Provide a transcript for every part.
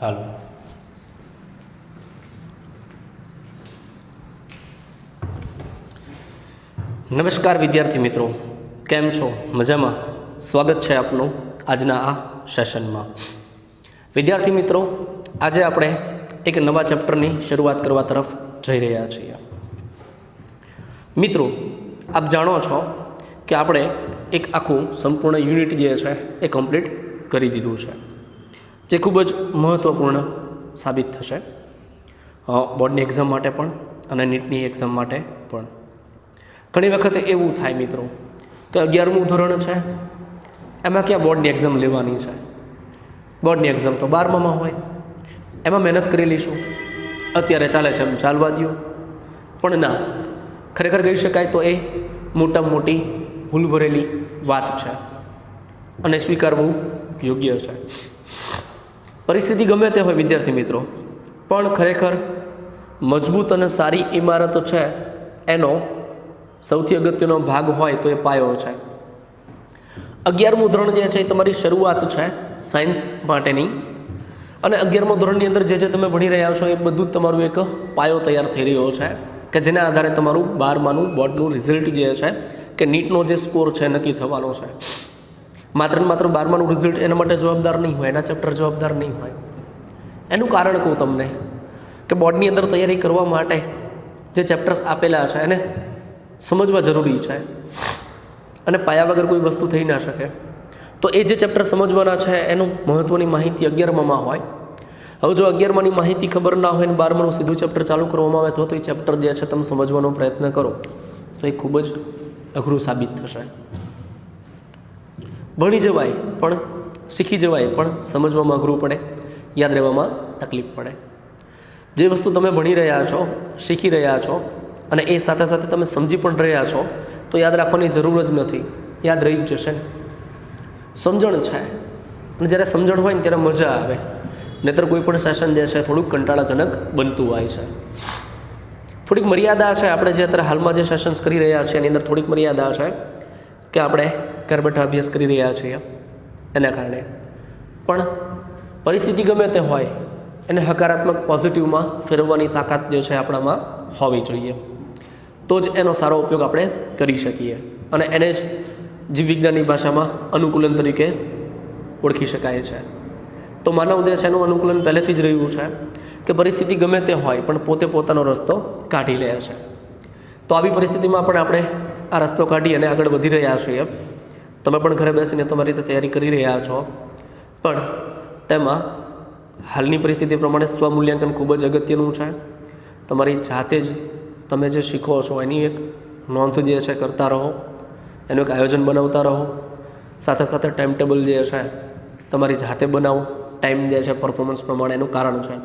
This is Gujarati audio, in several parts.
હાલો. નમસ્કાર વિદ્યાર્થી મિત્રો, કેમ છો? મજામાં? સ્વાગત છે આપનું આજના આ સેશનમાં. વિદ્યાર્થી મિત્રો, આજે આપણે એક નવા ચેપ્ટરની શરૂઆત કરવા તરફ જઈ રહ્યા છીએ. મિત્રો, આપ જાણો છો કે આપણે એક આખું સંપૂર્ણ યુનિટ જે છે એ કમ્પ્લીટ કરી દીધું છે, જે ખૂબ જ મહત્ત્વપૂર્ણ સાબિત થશે બોર્ડની એક્ઝામ માટે પણ અને નીટની એક્ઝામ માટે પણ. ઘણી વખત એવું થાય મિત્રો કે 11મું ધોરણ છે, એમાં ક્યાં બોર્ડની એક્ઝામ લેવાની છે? બોર્ડની એક્ઝામ તો 12મામાં હોય, એમાં મહેનત કરી લઈશું, અત્યારે ચાલે છે એમ ચાલવા દો. પણ ના, ખરેખર કહી શકાય તો એ મોટામાં મોટી ભૂલ ભરેલી વાત છે અને સ્વીકારવું યોગ્ય છે. પરિસ્થિતિ ગમે તે હોય વિદ્યાર્થી મિત્રો, પણ ખરેખર મજબૂત અને સારી ઇમારત છે એનો સૌથી અગત્યનો ભાગ હોય તો એ પાયો છે. 11મું ધોરણ જે છે એ તમારી શરૂઆત છે સાયન્સ માટેની, અને 11મા ધોરણની અંદર જે તમે ભણી રહ્યા છો એ બધું જ તમારું એક પાયો તૈયાર થઈ રહ્યો છે કે જેના આધારે તમારું 12માનું બોર્ડનું રિઝલ્ટ જે છે કે નીટનો જે સ્કોર છે નક્કી થવાનો છે. માત્ર ને માત્ર 12માનું રિઝલ્ટ એના માટે જવાબદાર નહીં હોય, એના ચેપ્ટર જવાબદાર નહીં હોય. એનું કારણ કહું તમને કે બોર્ડની અંદર તૈયારી કરવા માટે જે ચેપ્ટર્સ આપેલા છે એને સમજવા જરૂરી છે, અને પાયા વગર કોઈ વસ્તુ થઈ ના શકે. તો એ જે ચેપ્ટર સમજવાના છે એનું મહત્ત્વની માહિતી 11મામાં હોય. હવે જો 11માની માહિતી ખબર ના હોય ને 12માનું સીધું ચેપ્ટર ચાલુ કરવામાં આવે તો એ ચેપ્ટર જે છે તમે સમજવાનો પ્રયત્ન કરો તો એ ખૂબ જ અઘરું સાબિત થશે. ભણી જવાય પણ શીખી જવાય, પણ સમજવામાં અઘરું પડે, યાદ રહેવામાં તકલીફ પડે. જે વસ્તુ તમે ભણી રહ્યા છો, શીખી રહ્યા છો અને એ સાથે સાથે તમે સમજી પણ રહ્યા છો તો યાદ રાખવાની જરૂર જ નથી, યાદ રહી જ જશે ને. સમજણ છે, અને જ્યારે સમજણ હોય ને ત્યારે મજા આવે, નહીંતર કોઈ પણ સેશન જે છે થોડુંક કંટાળાજનક બનતું હોય છે. થોડીક મર્યાદા છે, આપણે જે અત્યારે હાલમાં જે સેશન્સ કરી રહ્યા છીએ એની અંદર થોડીક મર્યાદા છે કે આપણે ઘર બેઠા અભ્યાસ કરી રહ્યા છીએ એના કારણે. પણ પરિસ્થિતિ ગમે તે હોય એને હકારાત્મક પોઝિટિવમાં ફેરવવાની તાકાત જે છે આપણામાં હોવી જોઈએ, તો જ એનો સારો ઉપયોગ આપણે કરી શકીએ, અને એને જ જીવ વિજ્ઞાનની ભાષામાં અનુકૂલન તરીકે ઓળખી શકાય છે. તો માનવ જે છે એનું અનુકૂલન પહેલેથી જ રહ્યું છે કે પરિસ્થિતિ ગમે તે હોય પણ પોતે પોતાનો રસ્તો કાઢી લે છે. તો આવી પરિસ્થિતિમાં પણ આપણે આ રસ્તો કાઢી અને આગળ વધી રહ્યા છીએ. તમે પણ ઘરે બેસીને તમારી રીતે તૈયારી કરી રહ્યા છો, પણ તેમાં હાલની પરિસ્થિતિ પ્રમાણે સ્વમૂલ્યાંકન ખૂબ જ અગત્યનું છે. તમારી જાતે જ તમે જે શીખો છો એની એક નોંધ જે છે કરતા રહો, એનું એક આયોજન બનાવતા રહો. સાથે સાથે ટાઈમ ટેબલ જે છે તમારી જાતે બનાવો, ટાઈમ જે છે પરફોર્મન્સ પ્રમાણે એનું કારણ છે.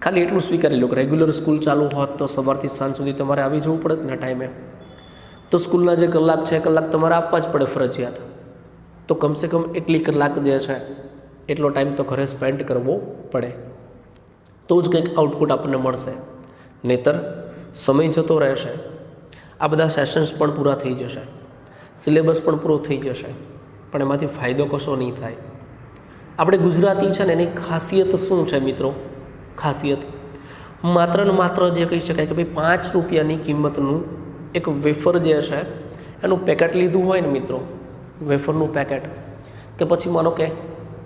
ખાલી એટલું સ્વીકારી લો કે રેગ્યુલર સ્કૂલ ચાલુ હોત તો સવારથી સાંજ સુધી તમારે આવી જવું પડે ને ટાઈમે, તો સ્કૂલના જે કલાક છે એ કલાક તમારે આપવા જ પડે ફરજિયાત. તો કમસે કમ એટલી કલાક જે છે એટલો ટાઈમ તો ઘરે સ્પેન્ડ કરવો પડે, તો જ કંઈક આઉટપુટ આપણને મળશે. નહીંતર સમય જતો રહેશે, આ બધા સેશન્સ પણ પૂરા થઈ જશે, સિલેબસ પણ પૂરો થઈ જશે, પણ એમાંથી ફાયદો કશો નહીં થાય. આપણે ગુજરાતી છે ને એની ખાસિયત શું છે મિત્રો? ખાસિયત માત્ર ને માત્ર જે કહી શકાય કે ભાઈ 5 રૂપિયાની કિંમતનું એક વેફર જે છે એનું પેકેટ લીધું હોય ને મિત્રો, વેફરનું પેકેટ, કે પછી માનો કે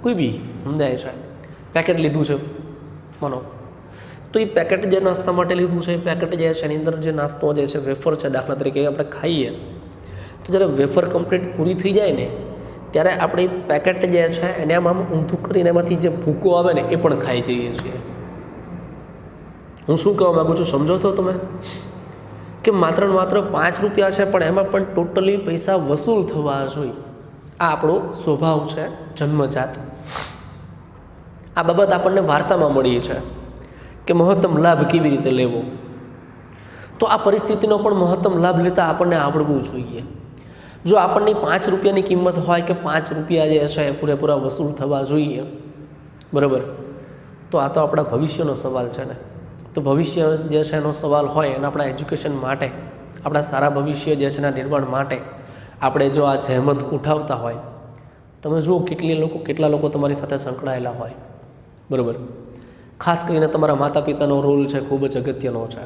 કોઈ બી સમજાય છે પેકેટ લીધું છે માનો, તો એ પેકેટ જે નાસ્તા માટે લીધું છે એ પેકેટ જે છે એની અંદર જે નાસ્તો જે છે વેફર છે દાખલા તરીકે આપણે ખાઈએ, તો જ્યારે વેફર કમ્પ્લીટ પૂરી થઈ જાય ને ત્યારે આપણે પેકેટ જે છે એને આમ ઊંધું કરીને એમાંથી જે ભૂકો આવે ને એ પણ ખાઈ જઈએ છીએ. હું શું કહેવા માગું છું સમજો તો તમે, કે માત્ર 5 રૂપિયા છે પણ એમાં પણ ટોટલી પૈસા વસૂલ થવા જોઈએ. આ આપણો સ્વભાવ છે જન્મજાત. આ બાબત આપણને વારસામાં મળી છે કે મહત્તમ લાભ કેવી રીતે લેવો. તો આ પરિસ્થિતિનો પણ મહત્તમ લાભ લેતા આપણને આવડવું જોઈએ. જો આપણને 5 રૂપિયાની કિંમત હોય કે 5 રૂપિયા જે છે એ પૂરેપૂરા વસૂલ થવા જોઈએ, બરાબર, તો આ તો આપણા ભવિષ્યનો સવાલ છે ને. તો ભવિષ્ય જે છે એનો સવાલ હોય અને આપણા એજ્યુકેશન માટે, આપણા સારા ભવિષ્ય જે છે એના નિર્માણ માટે આપણે જો આ જહેમત ઉઠાવતા હોય, તમે જુઓ કેટલા લોકો તમારી સાથે સંકળાયેલા હોય, બરાબર, ખાસ કરીને તમારા માતા પિતાનો રોલ છે ખૂબ જ અગત્યનો છે,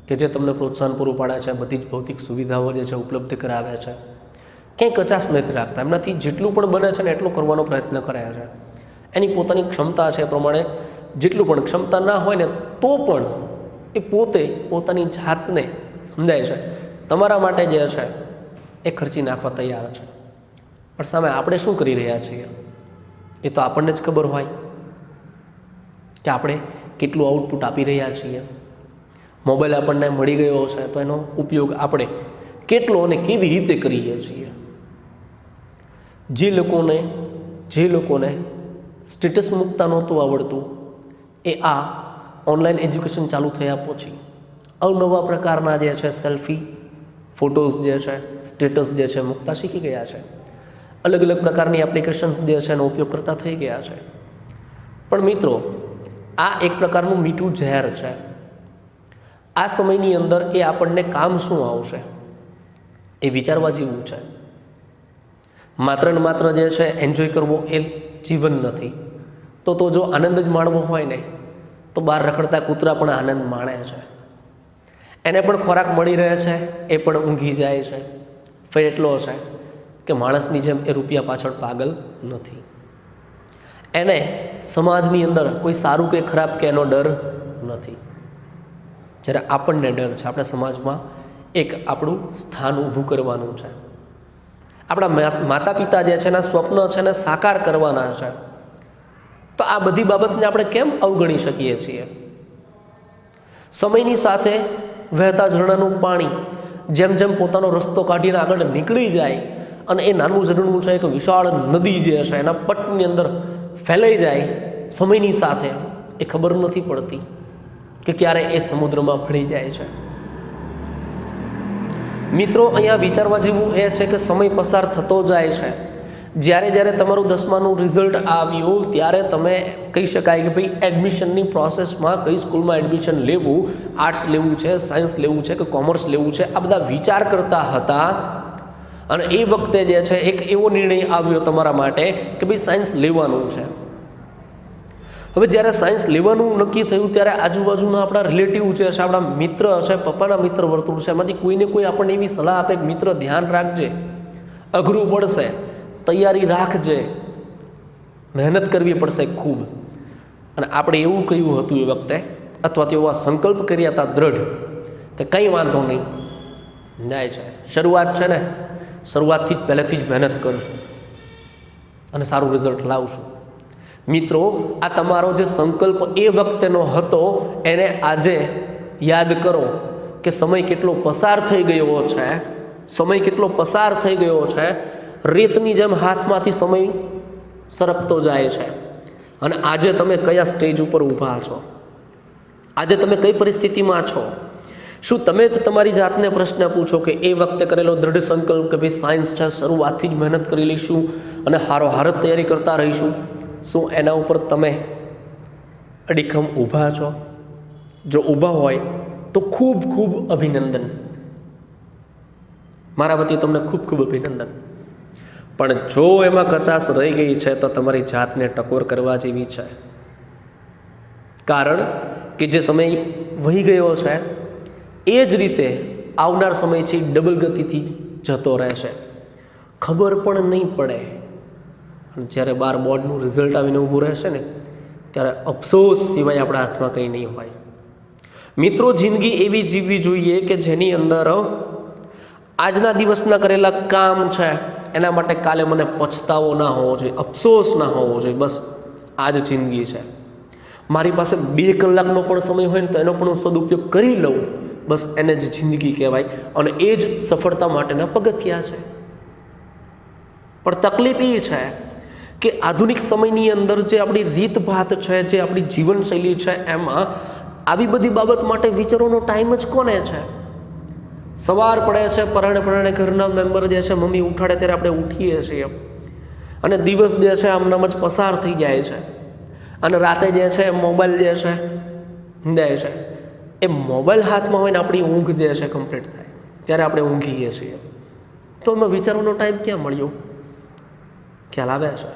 કે જે તમને પ્રોત્સાહન પૂરું પાડે છે, બધી જ ભૌતિક સુવિધાઓ જે છે ઉપલબ્ધ કરાવે છે, ક્યાંય કચાશ નથી રાખતા, એમનાથી જેટલું પણ બને છે ને એટલું કરવાનો પ્રયત્ન કરે છે. એની પોતાની ક્ષમતા છે એ પ્રમાણે જેટલું પણ ક્ષમતા ના હોય ને તો પણ એ પોતે પોતાની જાતને સમજાય છે તમારા માટે જે છે એ ખર્ચી નાખવા તૈયાર છે. પણ સામે આપણે શું કરી રહ્યા છીએ એ તો આપણને જ ખબર હોય કે આપણે કેટલું આઉટપુટ આપી રહ્યા છીએ. મોબાઈલ આપણને મળી ગયો છે તો એનો ઉપયોગ આપણે કેટલો અને કેવી રીતે કરીએ છીએ. જે લોકોને સ્ટેટસ મૂકતા નહોતું આવડતું એ આ ઓનલાઈન એજ્યુકેશન ચાલુ થયા પછી અવનવા પ્રકારના જે છે સેલ્ફી ફોટોઝ જે છે સ્ટેટસ જે છે મૂકતા શીખી ગયા છે. અલગ અલગ પ્રકારની એપ્લિકેશન્સ જે છે એનો ઉપયોગ કરતા થઈ ગયા છે. પણ મિત્રો, આ એક પ્રકારનું મીઠું ઝેર છે. આ સમયની અંદર એ આપણને કામ શું આવશે એ વિચારવા જેવું છે. માત્ર ને માત્ર જે છે એન્જોય કરવો એ જીવન નથી. તો જો આનંદ જ માણવો હોય ને તો બહાર રખડતા કૂતરા પણ આનંદ માણે છે. એને પણ ખોરાક મળી રહે છે, એ પણ ઊંઘી જાય છે. ફેર એટલો છે કે માણસની જેમ એ રૂપિયા પાછળ પાગલ નથી. એને સમાજની અંદર કોઈ સારું કે ખરાબ કે એનો ડર નથી. જ્યારે આપણને ડર છે, આપણે સમાજમાં એક આપણું સ્થાન ઊભું કરવાનું છે. આપણા માતા પિતા જે છે એના સ્વપ્ન છે એને સાકાર કરવાના છે. તો આ બધી બાબતને આપણે કેમ અવગણી શકીએ છીએ? સમયની સાથે વહેતા ઝરણાનું પાણી જેમ જેમ પોતાનો રસ્તો કાઢીને આગળ નીકળી જાય અને એ નાનું ઝરણું છે એક વિશાળ નદી જે છે એના પટની અંદર ફેલાઈ જાય, સમયની સાથે એ ખબર નથી પડતી કે ક્યારે એ સમુદ્રમાં ભળી જાય છે. મિત્રો, અહીંયા વિચારવા જેવું એ છે કે સમય પસાર થતો જાય છે. જ્યારે તમારું 10માનું રિઝલ્ટ આવ્યું ત્યારે તમે કહી શકાય કે ભાઈ એડમિશનની પ્રોસેસમાં કઈ સ્કૂલમાં એડમિશન લેવું, આર્ટ્સ લેવું છે, સાયન્સ લેવું છે કે કોમર્સ લેવું છે, આ બધા વિચાર કરતા હતા. અને એ વખતે જે છે એક એવો નિર્ણય આવ્યો તમારા માટે કે ભાઈ સાયન્સ લેવાનું છે. હવે જ્યારે સાયન્સ લેવાનું નક્કી થયું ત્યારે આજુબાજુના આપણા રિલેટિવ જે છે, આપણા મિત્ર છે, પપ્પાના મિત્ર વર્તુળ છે, એમાંથી કોઈને કોઈ આપણને એવી સલાહ આપે કે મિત્ર ધ્યાન રાખજે, અઘરું પડશે, તૈયારી રાખજે, મહેનત કરવી પડશે ખૂબ. અને આપણે એવું કહ્યું હતું એ વખતે, અથવા તો એવા સંકલ્પ કર્યા હતા દ્રઢ કે કંઈ વાંધો નહીં, જાય છે, શરૂઆત છે ને, શરૂઆતથી જ પહેલેથી જ મહેનત કરશું અને સારું રિઝલ્ટ લાવશું. મિત્રો, આ તમારો જે સંકલ્પ એ વખતેનો હતો એને આજે યાદ કરો કે સમય કેટલો પસાર થઈ ગયો છે. સમય કેટલો પસાર થઈ ગયો છે. રેતની જેમ હાથમાંથી સમય સરકતો જાય છે. અને આજે તમે કયા સ્ટેજ ઉપર ઊભા છો? આજે તમે કઈ પરિસ્થિતિમાં છો? શું તમે જ તમારી જાતને પ્રશ્ન પૂછો કે એ વખતે કરેલો દ્રઢ સંકલ્પ કે ભાઈ સાયન્સ છે, શરૂઆતથી જ મહેનત કરી લઈશું અને હારોહાર જ તૈયારી કરતા રહીશું, શું એના ઉપર તમે અડીખમ ઊભા છો? જો ઊભા હોય તો ખૂબ ખૂબ અભિનંદન, મારા વતી તમને ખૂબ ખૂબ અભિનંદન. પણ જો એમાં કચાશ રહી ગઈ છે તો તમારી જાતને ટકોર કરવા જેવી છે. કારણ કે જે સમય વહી ગયો છે એ જ રીતે આવનાર સમય છે ડબલ ગતિથી જતો રહેશે, ખબર પણ નહીં પડે. અને જ્યારે 12 બોર્ડનું રિઝલ્ટ આવીને ઊભું રહેશે ને ત્યારે અફસોસ સિવાય આપણા હાથમાં કંઈ નહીં હોય. મિત્રો, જિંદગી એવી જીવવી જોઈએ કે જેની અંદર આજના દિવસના કરેલા કામ છે એના માટે કાલે મને પછતાવો ના હોવો જોઈએ, અફસોસ ના હોવો જોઈએ. બસ આ જ જિંદગી છે. મારી પાસે 2 કલાકનો પણ સમય હોય ને તો એનો પણ હું સદુપયોગ કરી લઉં, બસ એને જ જિંદગી કહેવાય. અને એ જ સફળતા માટેના પગથિયા છે. પણ તકલીફ એ છે કે આધુનિક સમયની અંદર જે આપણી રીતભાત છે, જે આપણી જીવનશૈલી છે, એમાં આવી બધી બાબત માટે વિચારવાનો ટાઈમ જ કોને છે? સવાર પડે છે, પરાણે ઘરના મેમ્બર જે છે મમ્મી ઉઠાડે ત્યારે આપણે ઉઠીએ છીએ અને દિવસ જે છે આમનામ જ પસાર થઈ જાય છે. અને રાતે જે છે મોબાઈલ જે છે જાય છે, એ મોબાઈલ હાથમાં હોય ને આપણી ઊંઘ જે છે કમ્પ્લીટ થાય ત્યારે આપણે ઊંઘીએ છીએ. તો એમાં વિચારવાનો ટાઈમ ક્યાં મળ્યો? ખ્યાલ આવે છે?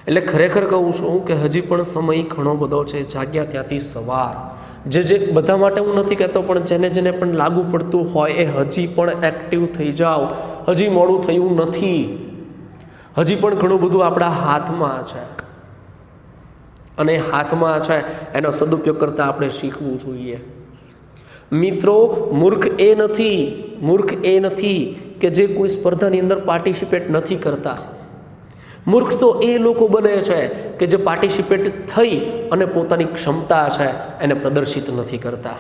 એટલે ખરેખર કહું છું કે હજી પણ સમય ઘણો બધો છે. જાગ્યા ત્યાંથી સવાર, જે બધા માટે હું નથી કહેતો, પણ જેને પણ લાગુ પડતું હોય એ હજી પણ એક્ટિવ થઈ જાઓ. હજી મોડું થયું નથી, હજી પણ ઘણું બધું આપણા હાથમાં છે, અને હાથમાં છે એનો સદુપયોગ કરતા આપણે શીખવું જોઈએ. મિત્રો, મૂર્ખ એ નથી કે જે કોઈ સ્પર્ધાની અંદર પાર્ટિસિપેટ નથી કરતા. મૂર્ખ તો એ લોકો બને છે કે જે પાર્ટિસિપેટ થઈ અને પોતાની ક્ષમતા છે એને પ્રદર્શિત નથી કરતા.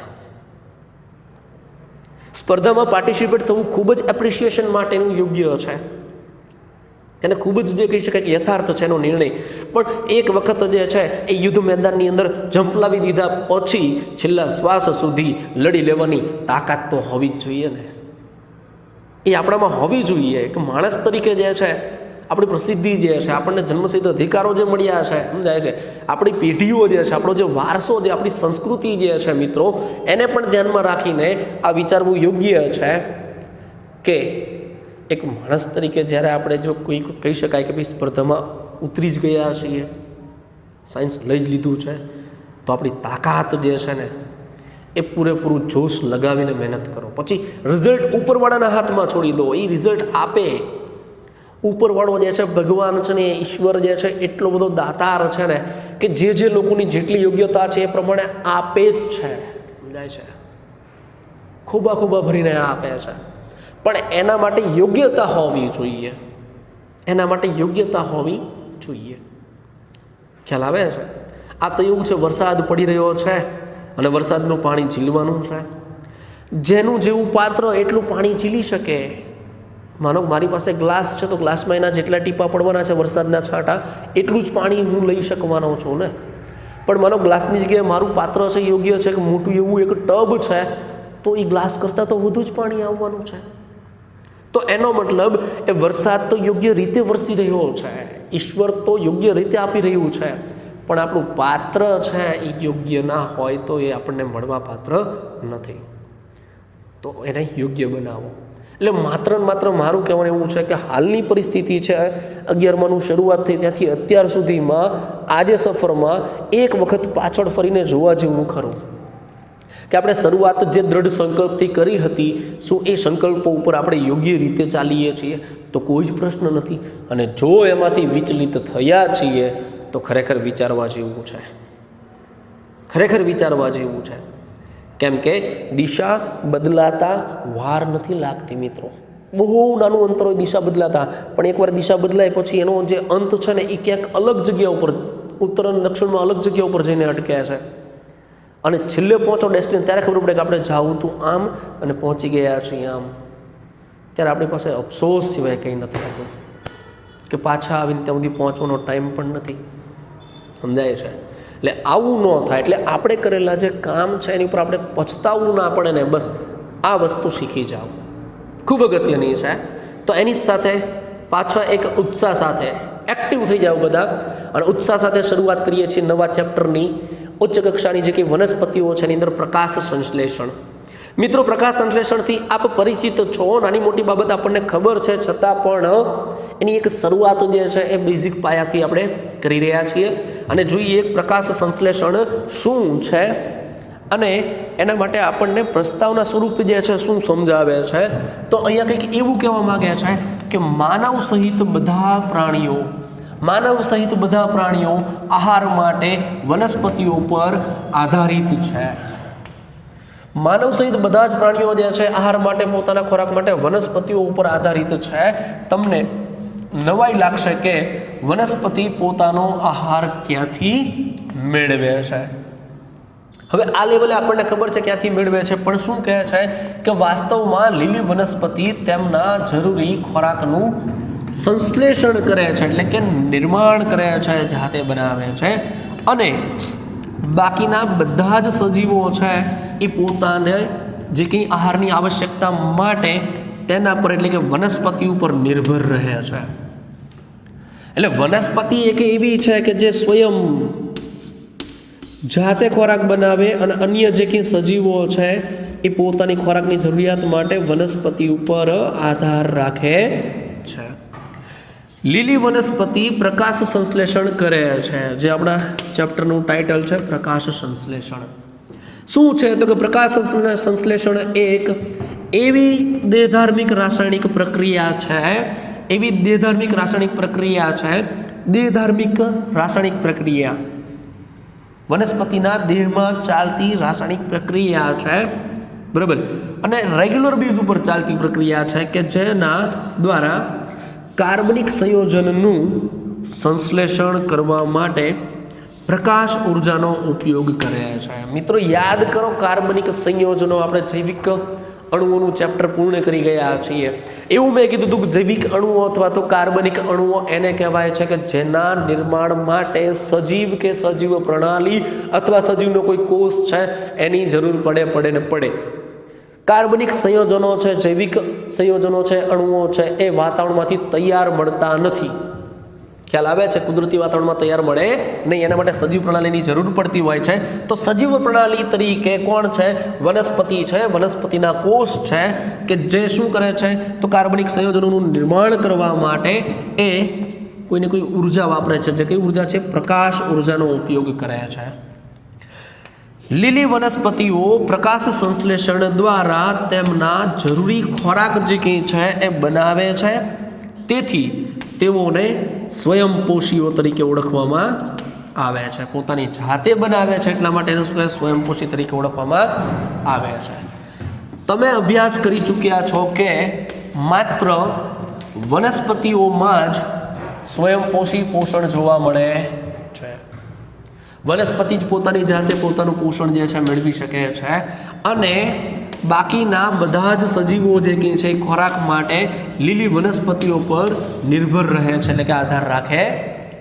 સ્પર્ધામાં પાર્ટિસિપેટ થવું ખૂબ જ એપ્રિશિએશન માટેનું યોગ્ય છે, એને ખૂબ જ જે કહી શકાય કે યથાર્થ છે એનો નિર્ણય. પણ એક વખત જે છે એ યુદ્ધ મેદાનની અંદર ઝંપલાવી દીધા પછી છેલ્લા શ્વાસ સુધી લડી લેવાની તાકાત તો હોવી જ જોઈએ ને. એ આપણામાં હોવી જોઈએ કે માણસ તરીકે જે છે આપણી પ્રસિદ્ધિ જે છે, આપણને જન્મસિદ્ધ અધિકારો જે મળ્યા છે, સમજાય છે, આપણી પેઢીઓ જે છે, આપણો જે વારસો જે, આપણી સંસ્કૃતિ જે છે મિત્રો, એને પણ ધ્યાનમાં રાખીને આ વિચારવું યોગ્ય છે કે એક માણસ તરીકે જ્યારે આપણે જો કોઈ કહી શકાય કે ભાઈ સ્પર્ધામાં ઉતરી જ ગયા છીએ, સાયન્સ લઈ જ લીધું છે, તો આપણી તાકાત જે છે ને એ પૂરેપૂરું જોશ લગાવીને મહેનત કરો. પછી રિઝલ્ટ ઉપરવાળાના હાથમાં છોડી દો. એ રિઝલ્ટ આપે ઉપરવાળો જે છે, ભગવાન છે ને, ઈશ્વર જે છે એટલો બધો દાતાર છે ને કે જે લોકોની જેટલી યોગ્યતા છે એ પ્રમાણે આપે જ છે, સમજાય છે, ખૂબા ભરીને આપે છે. પણ એના માટે યોગ્યતા હોવી જોઈએ, એના માટે યોગ્યતા હોવી જોઈએ. ખ્યાલ આવે છે? આ તો એવું છે, વરસાદ પડી રહ્યો છે અને વરસાદનું પાણી ઝીલવાનું છે. જેનું જેવું પાત્ર એટલું પાણી ઝીલી શકે. માનો મારી પાસે ગ્લાસ છે તો ગ્લાસમાં એના જેટલા ટીપા પડવાના છે વરસાદના છાંટા, એટલું જ પાણી હું લઈ શકવાનો છું ને. પણ માનો ગ્લાસની જગ્યાએ મારું પાત્ર છે યોગ્ય છે કે મોટું એવું એક ટબ છે, તો એ ગ્લાસ કરતાં તો વધુ જ પાણી આવવાનું છે. તો એનો મતલબ એ વરસાદ તો યોગ્ય રીતે વરસી રહ્યો છે, ઈશ્વર તો યોગ્ય રીતે આપી રહ્યું છે, પણ આપણું પાત્ર છે એ યોગ્ય ના હોય તો એ આપણને મળવા પાત્ર નથી. તો એને યોગ્ય બનાવો. એટલે માત્ર ને માત્ર મારું કહેવાનું એવું છે કે હાલની પરિસ્થિતિ છે, 11માનું શરૂઆત થઈ ત્યાંથી અત્યાર સુધીમાં આજે સફરમાં એક વખત પાછળ ફરીને જોવા જેવું ખરું કે આપણે શરૂઆત જે દ્રઢ સંકલ્પથી કરી હતી, શું એ સંકલ્પો ઉપર આપણે યોગ્ય રીતે ચાલીએ છીએ? તો કોઈ જ પ્રશ્ન નથી. અને જો એમાંથી વિચલિત થયા છીએ તો ખરેખર વિચારવા જેવું છે, ખરેખર વિચારવા જેવું છે. કેમ કે દિશા બદલાતા વાર નથી લાગતી મિત્રો. બહુ નાનું અંતર હોય દિશા બદલાતા, પણ એકવાર દિશા બદલાય પછી એનો જે અંત છે ને એ ક્યાંક અલગ જગ્યા ઉપર, ઉત્તર અને દક્ષિણમાં અલગ જગ્યા ઉપર જઈને અટકે છે. અને છેલ્લે પહોંચો ડેસ્ટિનેશન ત્યારે ખબર પડે કે આપણે જાવું તું આમ અને પહોંચી ગયા છીએ આમ. ત્યારે આપણી પાસે અફસોસ સિવાય કંઈ નથી થતું કે પાછા આવીને ત્યાં સુધી પહોંચવાનો ટાઈમ પણ નથી, સમજાય છે? એટલે આવું ન થાય. એટલે આપણે કરેલા જે કામ છે એની ઉપર આપણે પછતાવવું ના પડે ને, બસ આ વસ્તુ શીખી જાઓ, ખૂબ અગત્યની છે. તો એની જ સાથે પાછા એક ઉત્સાહ સાથે એક્ટિવ થઈ જાઓ બધા, અને ઉત્સાહ સાથે શરૂઆત કરીએ છીએ નવા ચેપ્ટરની. ઉચ્ચ કક્ષાની જે કંઈ વનસ્પતિઓ છે એની અંદર પ્રકાશ સંશ્લેષણ. મિત્રો, પ્રકાશ સંશ્લેષણથી આપ પરિચિત છો, નાની મોટી બાબત આપણને ખબર છે, છતાં પણ એની એક શરૂઆત જે છે એ બેઝિક પાયાથી આપણે કરી રહ્યા છીએ. અને જોઈએ એક પ્રકાશ સંશ્લેષણ શું છે અને એના માટે આપણને પ્રસ્તાવના સ્વરૂપ જે છે શું સમજાવે છે. તો અહીંયા કંઈક એવું કહેવા માગે છે કે માનવ સહિત બધા પ્રાણીઓ આહાર માટે વનસ્પતિઓ પર આધારિત છે. માનવ સહિત બધા જ પ્રાણીઓ જે છે આહાર માટે, પોતાના ખોરાક માટે વનસ્પતિઓ ઉપર આધારિત છે. તમને નવાઈ લાગશે કે વનસ્પતિ પોતાનો આહાર ક્યાંથી મેળવે છે. હવે આ લેવલે આપણને ખબર છે ક્યાંથી મેળવે છે, પણ શું કહે છે કે વાસ્તવમાં લીલી વનસ્પતિ તેમના જરૂરી ખોરાકનું સંશ્લેષણ કરે છે, એટલે કે નિર્માણ કરે છે, જાતે બનાવે છે. અને બાકીના બધા જ સજીવો છે એ પોતાને જે કંઈ આહારની આવશ્યકતા માટે તેના પર, એટલે કે વનસ્પતિ ઉપર નિર્ભર રહે છે. એટલે વનસ્પતિ એક એવી છે કે જે સ્વયં જાતે ખોરાક બનાવે, અને અન્ય જે કંઈ સજીવો છે એ પોતાની ખોરાકની જરૂરિયાત માટે વનસ્પતિ ઉપર આધાર રાખે છે. લીલી વનસ્પતિ પ્રકાશ સંશ્લેષણ કરે છે, જે આપણા ચેપ્ટરનું ટાઇટલ છે પ્રકાશ સંશ્લેષણ. શું છે તો કે પ્રકાશ સંશ્લેષણ એક એવી દેહધાર્મિક રાસાયણિક પ્રક્રિયા છે, એવી દેહધાર્મિક રાસાયણિક પ્રક્રિયા છે, દેહધાર્મિક રાસાયણિક પ્રક્રિયા વનસ્પતિના દેહમાં ચાલતી રાસાયણિક પ્રક્રિયા છે, બરાબર. અને રેગ્યુલર બેઝ ઉપર ચાલતી પ્રક્રિયા છે કે જેના દ્વારા કાર્બનિક સંયોજનનું સંશ્લેષણ કરવા માટે પ્રકાશ ઉર્જાનો ઉપયોગ કરે છે. મિત્રો યાદ કરો, કાર્બનિક સંયોજનો આપણે જૈવિક અણુઓનું ચેપ્ટર પૂર્ણ કરી ગયા છીએ. એવું મેં કીધું હતું કે જૈવિક અણુઓ અથવા તો કાર્બનિક અણુઓ એને કહેવાય છે કે જેના નિર્માણ માટે સજીવ કે સજીવ પ્રણાલી અથવા સજીવનો કોઈ કોષ છે એની જરૂર પડે. કાર્બનિક સંયોજનો છે, જૈવિક સંયોજનો છે, અણુઓ છે, એ વાતાવરણમાંથી તૈયાર મળતા નથી. ખ્યાલ આવે છે? કુદરતી વાતાવરણમાં તૈયાર મળે નહીં, એના માટે સજીવ પ્રણાલીની જરૂર પડતી હોય છે. તો સજીવ પ્રણાલી તરીકે કોણ છે? વનસ્પતિ છે, વનસ્પતિના કોષ છે કે જે શું કરે છે તો કાર્બનિક સંયોજનોનું નિર્માણ કરવા માટે એ કોઈને કોઈ ઉર્જા વાપરે છે. જે કઈ ઉર્જા છે? પ્રકાશ ઉર્જાનો ઉપયોગ કરે છે. લીલી વનસ્પતિઓ પ્રકાશ સંશ્લેષણ દ્વારા તેમના જરૂરી ખોરાક જે કંઈ છે એ બનાવે છે. તેથી તેઓને સ્વયંપોષીઓ તરીકે ઓળખવામાં આવે છે. પોતાની જાતે બનાવે છે એટલા માટે એને શું કહેવાય? સ્વયંપોષી તરીકે ઓળખવામાં આવે છે. તમે અભ્યાસ કરી ચૂક્યા છો કે માત્ર વનસ્પતિઓમાં જ સ્વયંપોષી પોષણ જોવા મળે છે. વનસ્પતિ જ પોતાની જાતે પોતાનું પોષણ જે છે મેળવી શકે છે, અને બાકીના બધા જ સજીવો જે કે છે ખોરાક માટે લીલી વનસ્પતિઓ પર નિર્ભર રહે છે, એટલે કે આધાર રાખે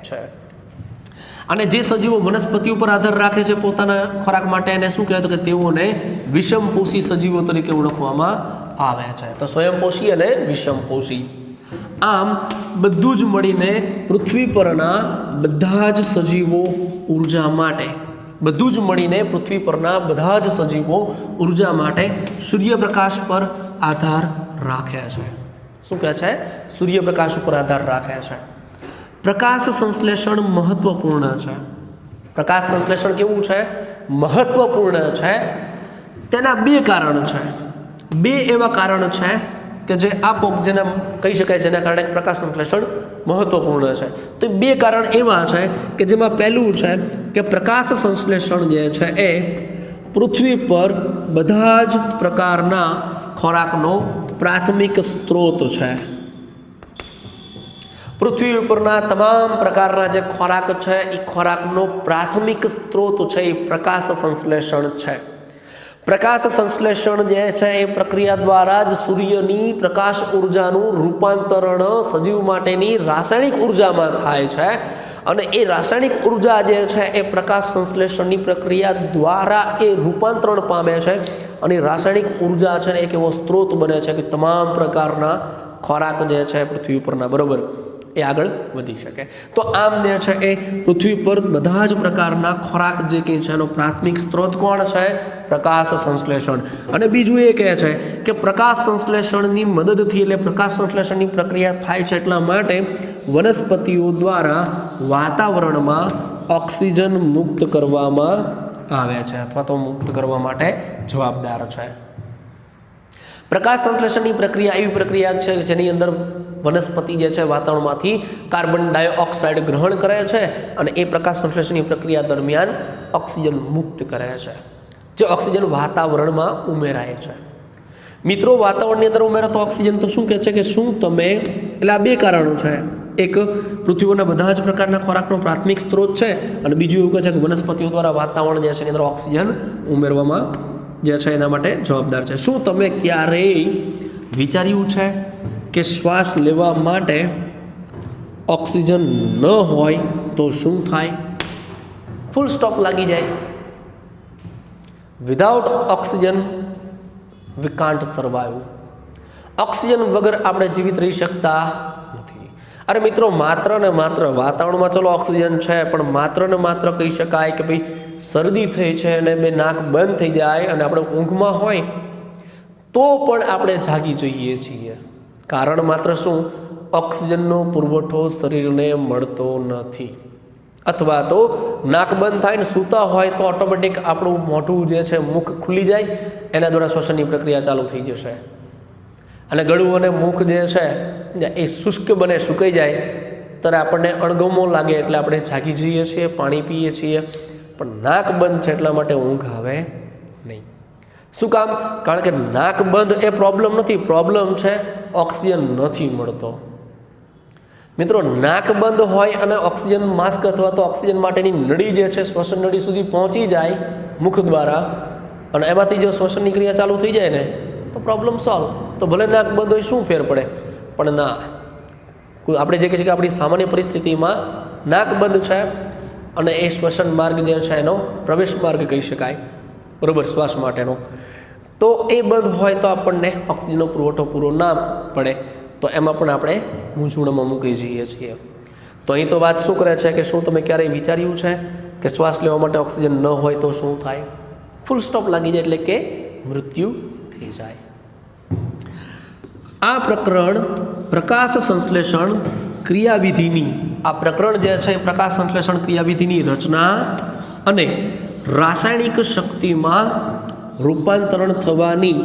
છે. અને જે સજીવો વનસ્પતિ ઉપર આધાર રાખે છે પોતાના ખોરાક માટે, એને શું કહેવાય? તો કે તેઓને વિષમપોષી સજીવો તરીકે ઓળખવામાં આવે છે. તો સ્વયંપોષી અને વિષમપોષી. આમ બધું જ મળીને પૃથ્વી પરના બધા જ સજીવો ઉર્જા માટે, બધું જ મળીને પૃથ્વી પરના બધા જ સજીવો ઉર્જા માટે સૂર્યપ્રકાશ પર આધાર રાખે છે. શું કહે છે? સૂર્યપ્રકાશ ઉપર આધાર રાખે છે. પ્રકાશ સંશ્લેષણ મહત્વપૂર્ણ છે. પ્રકાશ સંશ્લેષણ કેવું છે? મહત્વપૂર્ણ છે. તેના બે કારણ છે. બે એવા કારણ છે કે જે જેને કહી શકાય, જેના કારણે પ્રકાશ સંશ્લેષણ મહત્વપૂર્ણ છે. તો બે કારણ એવા છે કે જેમાં પહેલું છે કે પ્રકાશ સંશ્લેષણ જે છે એ પૃથ્વી પર બધા જ પ્રકારના ખોરાકનો પ્રાથમિક સ્ત્રોત છે. પૃથ્વી ઉપરના તમામ પ્રકારના જે ખોરાક છે એ ખોરાકનો પ્રાથમિક સ્ત્રોત છે એ પ્રકાશ સંશ્લેષણ છે. પ્રકાશ સંશ્લેષણ જે છે એ પ્રક્રિયા દ્વારા જ સૂર્યની પ્રકાશ ઉર્જાનું રૂપાંતરણ સજીવ માટેની રાસાયણિક ઉર્જામાં થાય છે. અને એ રાસાયણિક ઉર્જા જે છે એ પ્રકાશ સંશ્લેષણની પ્રક્રિયા દ્વારા એ રૂપાંતરણ પામે છે, અને રાસાયણિક ઉર્જા છે એક એવો સ્ત્રોત બને છે કે તમામ પ્રકારના ખોરાક જે છે પૃથ્વી ઉપરના, બરોબર, એ આગળ વધી શકે. તો આમ જે છે એ પૃથ્વી પર બધા જ પ્રકારના ખોરાક જે કંઈ છે એનો પ્રાથમિક સ્ત્રોત કોણ છે? પ્રકાશ સંશ્લેષણ. અને બીજું એ કહે છે કે પ્રકાશ સંશ્લેષણની મદદથી, એટલે પ્રકાશ સંશ્લેષણની પ્રક્રિયા થાય છે એટલા માટે વનસ્પતિઓ દ્વારા વાતાવરણમાં ઓક્સિજન મુક્ત કરવામાં આવે છે, અથવા તો મુક્ત કરવા માટે જવાબદાર છે. પ્રકાશ સંશ્લેષણની પ્રક્રિયા એવી પ્રક્રિયા છે જેની અંદર વનસ્પતિ જે છે વાતાવરણમાંથી કાર્બન ડાયોક્સાઇડ ગ્રહણ કરે છે, અને એ પ્રકાશ સંશ્લેષણની પ્રક્રિયા દરમિયાન ઓક્સિજન મુક્ત કરે છે, જે ઓક્સિજન વાતાવરણમાં ઉમેરાય છે. મિત્રો, વાતાવરણની અંદર ઉમેરાતો ઓક્સિજન તો શું કહે છે કે શું તમે, એટલે આ બે કારણો છે. એક, પૃથ્વીના બધા જ પ્રકારના ખોરાકનો પ્રાથમિક સ્ત્રોત છે, અને બીજું એવું કહે છે કે વનસ્પતિઓ દ્વારા વાતાવરણ જે છે એની અંદર ઓક્સિજન ઉમેરવામાં જે છે એના માટે જવાબદાર છે. શું તમે ક્યારેય વિચાર્યું છે કે શ્વાસ લેવા માટે ઓક્સિજન ન હોય તો શું થાય? ફૂલ સ્ટોપ લાગી જાય. Without oxygen we can't survive. Oxygen વગર આપણે જીવિત રહી શકતા નથી. અરે મિત્રો, માત્ર ને માત્ર વાતાવરણમાં ચલો ઓક્સિજન છે, પણ માત્ર ને માત્ર કહી શકાય કે ભાઈ શરદી થઈ છે અને બે નાક બંધ થઈ જાય અને આપણે ઊંઘમાં હોય તો પણ આપણે જાગી જઈએ છીએ. કારણ માત્ર શું? ઓક્સિજનનો પુરવઠો શરીરને મળતો નથી, અથવા તો નાક બંધ થાય ને સૂતા હોય તો ઓટોમેટિક આપણું મોઢું જે છે, મુખ ખુલી જાય, એના દ્વારા શ્વસનની પ્રક્રિયા ચાલુ થઈ જશે અને ગળું અને મુખ જે છે એ શુષ્ક બને, સુકાઈ જાય ત્યારે આપણને અણગમો લાગે એટલે આપણે જાગી જઈએ છીએ, પાણી પીએ છીએ, પણ નાક બંધ છે એટલા માટે ઊંઘ આવે નહીં. શું કામ? કારણ કે નાક બંધ એ પ્રોબ્લેમ નથી, પ્રોબ્લેમ છે ઓક્સિજન નથી મળતો. મિત્રો, નાક બંધ હોય અને ઓક્સિજન માસ્ક અથવા તો ઓક્સિજન માટેની નળી જે છે શ્વસન નળી સુધી પહોંચી જાય મુખ દ્વારા અને એમાંથી જો શ્વસનની ક્રિયા ચાલુ થઈ જાય ને તો પ્રોબ્લેમ સોલ્વ. તો ભલે નાક બંધ હોય, શું ફેર પડે? પણ ના, આપણે જે કહીએ છીએ કે આપણી સામાન્ય પરિસ્થિતિમાં નાક બંધ છે અને એ શ્વસન માર્ગ જે છે એનો પ્રવેશ માર્ગ કહી શકાય, બરાબર, શ્વાસ માટેનો. તો એ બંધ હોય તો આપણને ઓક્સિજનનો પુરવઠો પૂરો ના પડે, તો એમાં પણ આપણે મૂંઝવણમાં મૂકી જઈએ છીએ. તો અહીં તો વાત શું કરે છે કે શું તમે ક્યારેય વિચાર્યું છે કે શ્વાસ લેવા માટે ઓક્સિજન ન હોય તો શું થાય? ફૂલ સ્ટોપ લાગી જાય એટલે કે મૃત્યુ થઈ જાય. આ પ્રકરણ પ્રકાશ સંશ્લેષણ ક્રિયાવિધિની, આ પ્રકરણ જે છે પ્રકાશ સંશ્લેષણ ક્રિયાવિધિની રચના અને રાસાયણિક શક્તિમાં રૂપાંતરણ થવાની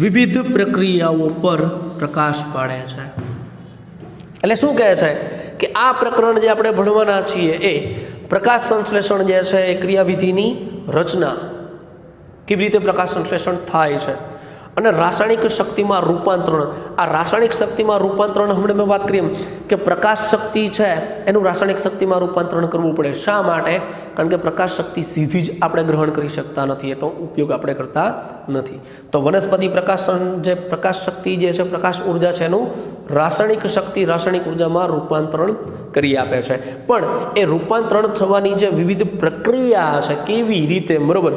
વિવિધ પ્રક્રિયાઓ પર પ્રકાશ પાડે છે. એટલે શું કહે છે કે આ પ્રકરણ જે આપણે ભણવાના છીએ એ પ્રકાશ સંશ્લેષણ જે છે એ ક્રિયાવિધિની રચના, કેવી રીતે પ્રકાશ સંશ્લેષણ થાય છે અને રાસાયણિક શક્તિમાં રૂપાંતરણ. આ રાસાયણિક શક્તિમાં રૂપાંતરણ હમણાં મેં વાત કરી એમ કે પ્રકાશ શક્તિ છે એનું રાસાયણિક શક્તિમાં રૂપાંતરણ કરવું પડે. શા માટે? કારણ કે પ્રકાશ શક્તિ સીધી જ આપણે ગ્રહણ કરી શકતા નથી, એનો ઉપયોગ આપણે કરતા નથી. તો વનસ્પતિ પ્રકાશન જે પ્રકાશ શક્તિ જે છે, પ્રકાશ ઉર્જા છે, એનું રાસાયણિક શક્તિ રાસાયણિક ઉર્જામાં રૂપાંતરણ કરી આપે છે. પણ એ રૂપાંતરણ થવાની જે વિવિધ પ્રક્રિયા છે, કેવી રીતે, બરાબર,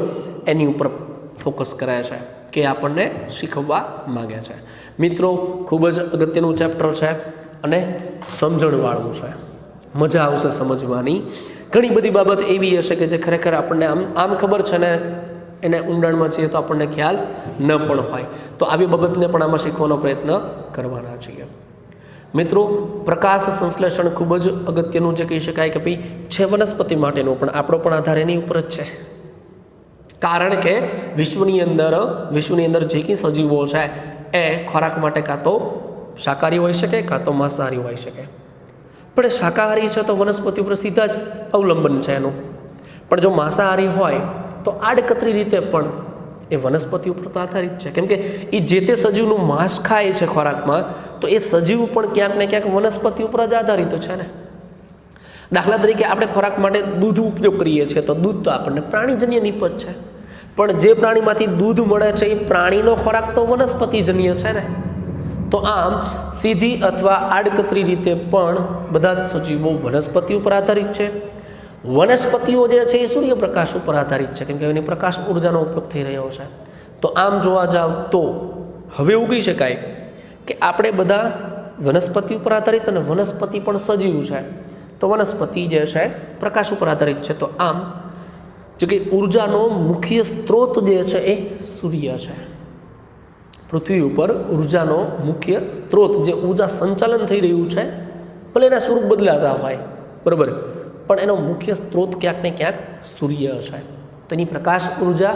એની ઉપર ફોકસ કરે છે કે આપણને શીખવવા માગે છે. મિત્રો, ખૂબ જ અગત્યનું ચેપ્ટર છે અને સમજણવાળું છે, મજા આવશે સમજવાની. ઘણી બધી બાબત એવી હશે કે જે ખરેખર આપણને આમ ખબર છે ને એને ઊંડાણમાં છીએ તો આપણને ખ્યાલ ન પણ હોય. તો આવી બાબતને પણ આમાં શીખવાનો પ્રયત્ન કરવાના છીએ. મિત્રો, પ્રકાશ સંશ્લેષણ ખૂબ જ અગત્યનું જે કહી શકાય કે ભાઈ છે વનસ્પતિ માટેનું, પણ આપણો પણ આધાર એની ઉપર જ છે. કારણ કે વિશ્વની અંદર જે કંઈ સજીવો છે એ ખોરાક માટે કાં તો શાકાહારી હોઈ શકે કાં તો માંસાહારી હોઈ શકે. પણ શાકાહારી છે તો વનસ્પતિ ઉપર સીધા જ અવલંબન છે એનું. પણ જો માંસાહારી હોય તો આડકતરી રીતે પણ એ વનસ્પતિ ઉપર તો આધારિત છે, કેમ કે એ જે તે સજીવનું માંસ ખાય છે ખોરાકમાં, તો એ સજીવ પણ ક્યાંક ને ક્યાંક વનસ્પતિ ઉપર જ આધારિત છે ને. દાખલા તરીકે આપણે ખોરાક માટે દૂધ ઉપયોગ કરીએ છીએ તો દૂધ તો આપણને પ્રાણીજન્ય નિપજ છે, પણ જે પ્રાણીમાંથી દૂધ મળે છે એ પ્રાણીનો ખોરાક તો વનસ્પતિજન્ય છે ને. તો આમ સીધી અથવા આડકતરી રીતે પણ બધા જ સજીવો વનસ્પતિ ઉપર આધારિત છે. વનસ્પતિઓ જે છે એ સૂર્યપ્રકાશ ઉપર આધારિત છે, કેમ કે એની પ્રકાશ ઉર્જાનો ઉપયોગ થઈ રહ્યો છે. તો આમ જોવા જાવ તો હવે એવું કહી શકાય કે આપણે બધા વનસ્પતિ ઉપર આધારિત અને વનસ્પતિ પણ સજીવ છે. તો વનસ્પતિ જે છે પ્રકાશ ઉપર આધારિત છે. તો આમ જો કે ઉર્જાનો મુખ્ય સ્ત્રોત જે છે એ સૂર્ય છે. પૃથ્વી ઉપર ઉર્જાનો મુખ્ય સ્ત્રોત, જે ઉર્જા સંચાલન થઈ રહ્યું છે, ભલે એના સ્વરૂપ બદલાતા હોય, બરાબર, પણ એનો મુખ્ય સ્ત્રોત ક્યાંક ને ક્યાંક સૂર્ય છે. તો એની પ્રકાશ ઉર્જા,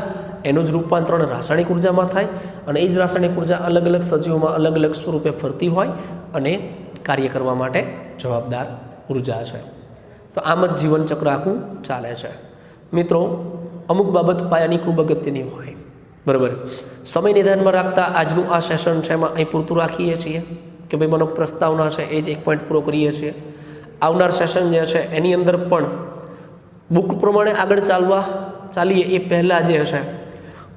એનું જ રૂપાંતરણ રાસાયણિક ઉર્જામાં થાય અને એ જ રાસાયણિક ઉર્જા અલગ અલગ સજીવોમાં અલગ અલગ સ્વરૂપે ફરતી હોય અને કાર્ય કરવા માટે જવાબદાર ઉર્જા છે. તો આમ જ જીવનચક્ર આખું ચાલે છે. મિત્રો, અમુક બાબત પાયાની ખૂબ અગત્યની હોય, બરાબર. સમયને ધ્યાનમાં રાખતા આજનું આ સેશન છે એમાં અહીં પૂરતું રાખીએ છીએ કે ભાઈ મને પ્રસ્તાવના છે એ જ એક પોઈન્ટ પૂરો કરીએ છીએ. આવનાર સેશન જે છે એની અંદર પણ બુક પ્રમાણે આગળ ચાલીએ એ પહેલાં જે છે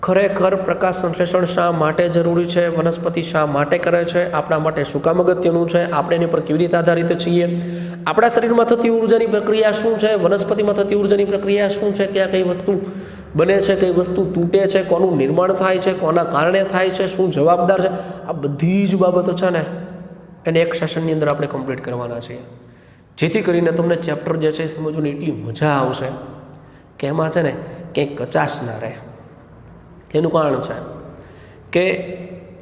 ખરેખર પ્રકાશ સંશ્લેષણ શા માટે જરૂરી છે, વનસ્પતિ શા માટે કરે છે, આપણા માટે શું કામ અગત્યનું છે, આપણે એની પર કેવી રીતે આધારિત છીએ, આપણા શરીરમાં થતી ઉર્જાની પ્રક્રિયા શું છે, વનસ્પતિમાં થતી ઉર્જાની પ્રક્રિયા શું છે, ક્યાં કઈ વસ્તુ બને છે, કઈ વસ્તુ તૂટે છે, કોનું નિર્માણ થાય છે, કોના કારણે થાય છે, શું જવાબદાર છે, આ બધી જ બાબતો છે ને એને એક સેશનની અંદર આપણે કમ્પ્લીટ કરવાના છીએ, જેથી કરીને તમને ચેપ્ટર જે છે એ સમજવાની એટલી મજા આવશે કે એમાં છે ને કંઈક કચાશ ના રહે. એનું કારણ છે કે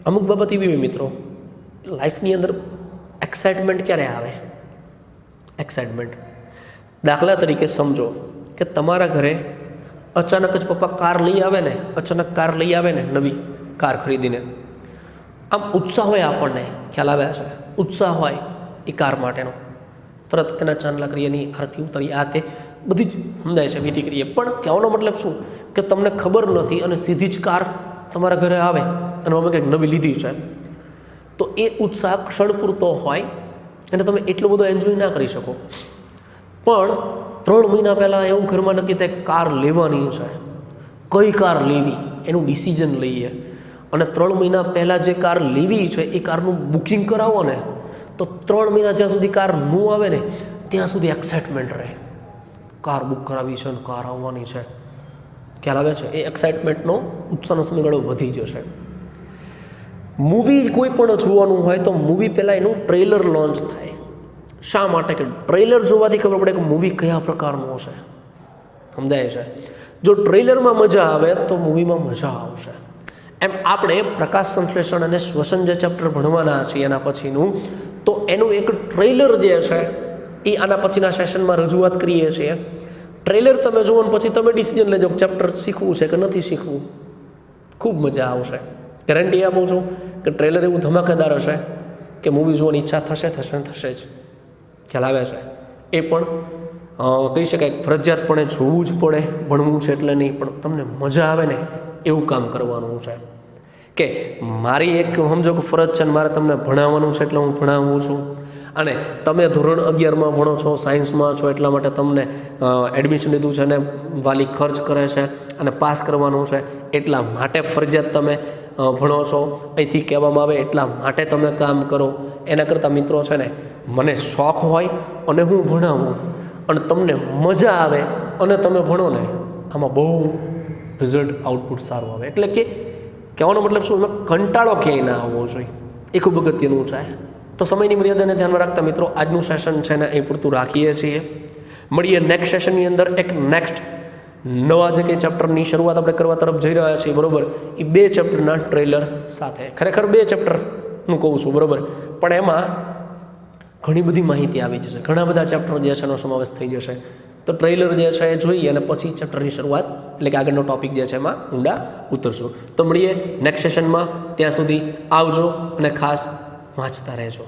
અમુક બાબત એવી હોય મિત્રો, લાઈફની અંદર એક્સાઇટમેન્ટ ક્યારે આવે? એક્સાઇટમેન્ટ દાખલા તરીકે સમજો કે તમારા ઘરે અચાનક જ પપ્પા કાર લઈ આવે ને, અચાનક કાર લઈ આવે ને, નવી કાર ખરીદીને, આમ ઉત્સાહ હોય, આપણને ખ્યાલ આવે છે, ઉત્સાહ હોય એ કાર માટેનો, તરત એના ચાંદલા કરીએ, એની આરતી ઉતારી, આ તે બધી જ સમજાય છે, વિધિ કરીએ. પણ કહેવાનો મતલબ શું કે તમને ખબર નથી અને સીધી જ કાર તમારા ઘરે આવે અને અમે કંઈક નવી લીધી છે, તો એ ઉત્સાહ ક્ષણ પૂરતો હોય અને તમે એટલો બધો એન્જોય ના કરી શકો. પણ 3 મહિના પહેલાં એવું ઘરમાં નક્કી થાય કાર લેવાની છે, કઈ કાર લેવી એનું ડિસિઝન લઈએ, અને 3 મહિના પહેલાં જે કાર લેવી છે એ કારનું બુકિંગ કરાવો ને, તો 3 મહિના જ્યાં સુધી કાર ન આવે ને ત્યાં સુધી એક્સાઇટમેન્ટ રહે, કાર બુક કરાવી છે અને કાર આવવાની છે. ખ્યાલ આવે છે? એ એક્સાઇટમેન્ટનો ઉત્સાહનો સમયગાળો વધી જશે. મૂવી કોઈ પણ જોવાનું હોય તો મૂવી પહેલાં એનું ટ્રેલર લોન્ચ થાય. શા માટે? કે ટ્રેલર જોવાથી ખબર પડે કે મૂવી કયા પ્રકારનું હશે. સમજાય છે? જો ટ્રેલરમાં મજા આવે તો મૂવીમાં મજા આવશે. એમ આપણે પ્રકાશ સંશ્લેષણ અને શ્વસન જે ચેપ્ટર ભણવાના છીએ એના પછીનું, તો એનું એક ટ્રેલર જે છે એ આના પછીના સેશનમાં રજૂઆત કરીએ છીએ. ટ્રેલર તમે જુઓ ને પછી તમે ડિસિઝન લેજો ચેપ્ટર શીખવું છે કે નથી શીખવું. ખૂબ મજા આવશે, ગેરંટી આપું છું કે ટ્રેલર એવું ધમાકેદાર હશે કે મૂવી જોવાની ઈચ્છા થશે જ. ખ્યાલ આવે છે? એ પણ કહી શકાય ફરજિયાતપણે જોવું જ પડે, ભણવું છે એટલે નહીં, પણ તમને મજા આવે ને એવું કામ કરવાનું છે. કે મારી એક સમજો કે ફરજ છે ને મારે તમને ભણાવવાનું છે એટલે હું ભણાવું છું, અને તમે ધોરણ 11માં ભણો છો, સાયન્સમાં છો, એટલા માટે તમને એડમિશન લીધું છે અને વાલી ખર્ચ કરે છે અને પાસ કરવાનું છે એટલા માટે ફરજિયાત તમે ભણો છો, અહીંથી કહેવામાં આવે એટલા માટે તમે કામ કરો. એના કરતાં મિત્રો છે ને, મને શોખ હોય અને હું ભણાવું અને તમને મજા આવે અને તમે ભણો ને, આમાં બહુ રિઝલ્ટ આઉટપુટ સારું આવે. એટલે કે કહેવાનો મતલબ શું, એમાં કંટાળો ક્યાંય ના આવવો જોઈએ, એ ખૂબ અગત્યનું છે. તો સમયની મર્યાદાને ધ્યાનમાં રાખતા મિત્રો આજનું સેશન છે ને અહીં પૂરતું રાખીએ છીએ. મળીએ નેક્સ્ટ સેશનની અંદર એક નેક્સ્ટ નવા જે કંઈ ચેપ્ટરની શરૂઆત આપણે કરવા તરફ જઈ રહ્યા છીએ, બરાબર, એ 2 ચેપ્ટરના ટ્રેલર સાથે. ખરેખર 2 ચેપ્ટરનું કહું છું, બરાબર, પણ એમાં ઘણી બધી માહિતી આવી જશે, ઘણા બધા ચેપ્ટર જે છે એનો સમાવેશ થઈ જશે. તો ટ્રેલર જે છે એ જોઈએ અને પછી ચેપ્ટરની શરૂઆત એટલે કે આગળનો ટોપિક જે છે એમાં ઊંડા ઉતરશું. તો મળીએ નેક્સ્ટ સેશનમાં, ત્યાં સુધી આવજો અને ખાસ વાંચતા રહેજો.